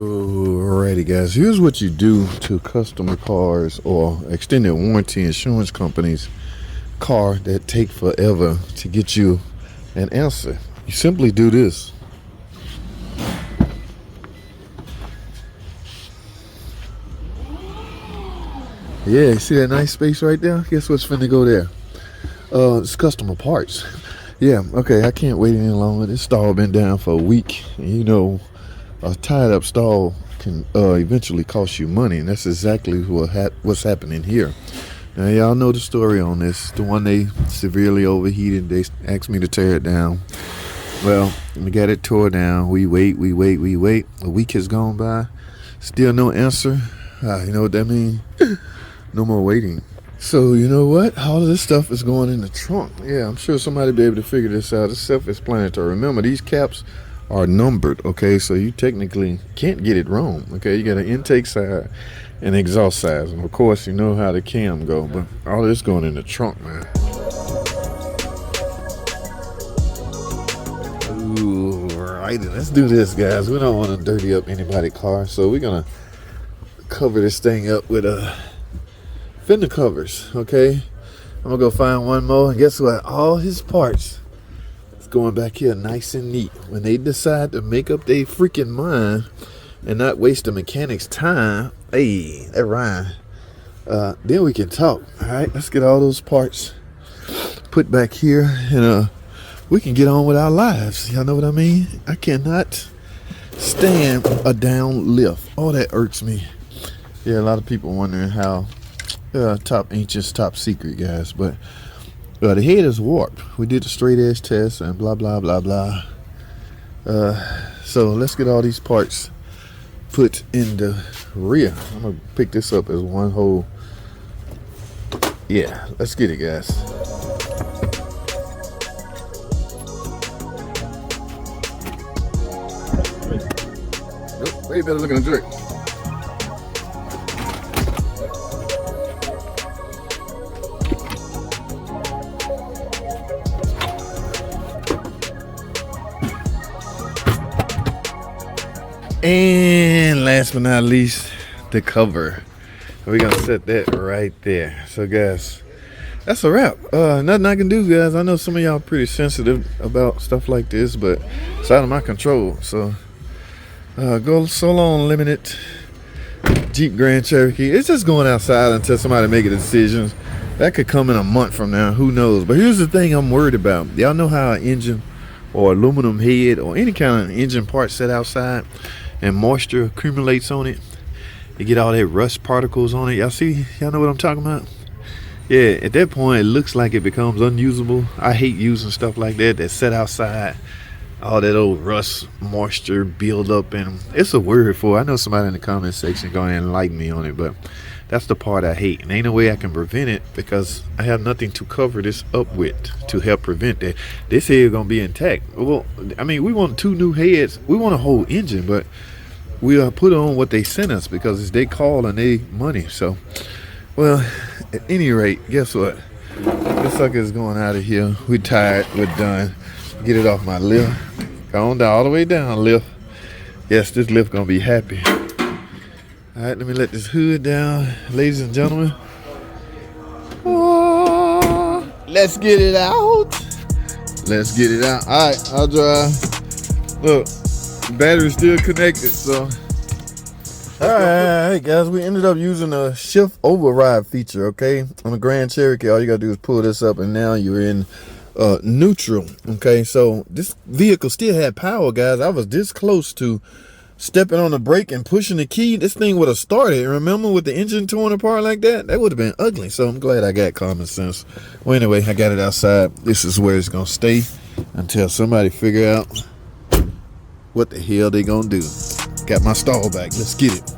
Alrighty guys, here's what you do to customer cars or extended warranty insurance companies car that take forever to get you an answer. You simply do this. Yeah, you see that nice space right there? Guess what's finna go there? It's customer parts. Yeah, okay, I can't wait any longer. This stall been down for a week. And you know, a tied up stall can eventually cost you money, and that's exactly what's happening here. Now y'all know the story on this. The one they severely overheated. They asked me to tear it down. Well, we got it tore down. We wait. A week has gone by. Still no answer. You know what that means? No more waiting. So you know what? All of this stuff is going in the trunk. Yeah, I'm sure somebody will be able to figure this out. It's self-explanatory. Remember, these caps are numbered, okay? So you technically can't get it wrong, okay? You got an intake side and exhaust size. And of course, you know how the cam go, but all this going in the trunk, man. Ooh, right. Let's do this, guys. We don't want to dirty up anybody's car, so we're going to cover this thing up with fender covers, okay? I'm gonna go find one more, and guess what? All his parts is going back here nice and neat. When they decide to make up their freaking mind and not waste the mechanic's time, hey, that rhyme, then we can talk. All right, let's get all those parts put back here, and we can get on with our lives. Y'all know what I mean? I cannot stand a down lift. Oh, that irks me. Yeah, a lot of people wondering how ain't just top secret, guys, but the head is warped. We did the straight edge test and blah blah blah blah. So let's get all these parts put in the rear. I'm gonna pick this up as one whole. Yeah, let's get it, guys. Nope, way better looking than Drake. And last but not least, the cover. We're gonna set that right there. So guys, that's a wrap. Nothing I can do, guys. I know some of y'all are pretty sensitive about stuff like this, but it's out of my control. So go solo unlimited Jeep Grand Cherokee. It's just going outside until somebody make a decision. That could come in a month from now, who knows. But here's the thing I'm worried about. Y'all know how an engine or aluminum head or any kind of engine part set outside and moisture accumulates on it, you get all that rust particles on it. Y'all know what I'm talking about? Yeah, at that point it looks like it becomes unusable. I hate using stuff like that set outside. All that old rust moisture build up, and it's a word for it. I know somebody in the comment section going to enlighten me on it, but that's the part I hate, and ain't no way I can prevent it because I have nothing to cover this up with to help prevent that. This head gonna be intact. Well, I mean, we want 2 new heads. We want a whole engine, but we put on what they sent us because it's their call and their money. So, well, at any rate, guess what? This sucker is going out of here. We're tired. We're done. Get it off my lift. Go on down, all the way down, lift. Yes, this lift gonna be happy. All right, let me let this hood down, ladies and gentlemen. Oh, let's get it out. Let's get it out. All right, I'll drive. Look, the battery's still connected, so. All right, guys, we ended up using a shift override feature, okay? On the Grand Cherokee, all you gotta do is pull this up, and now you're in neutral, okay? So this vehicle still had power, guys. I was this close to stepping on the brake and pushing the key. This thing would have started. Remember, with the engine torn apart like that? That would have been ugly. So I'm glad I got common sense. Well, anyway, I got it outside. This is where it's gonna stay until somebody figure out what the hell they gonna do. Got my stall back. Let's get it.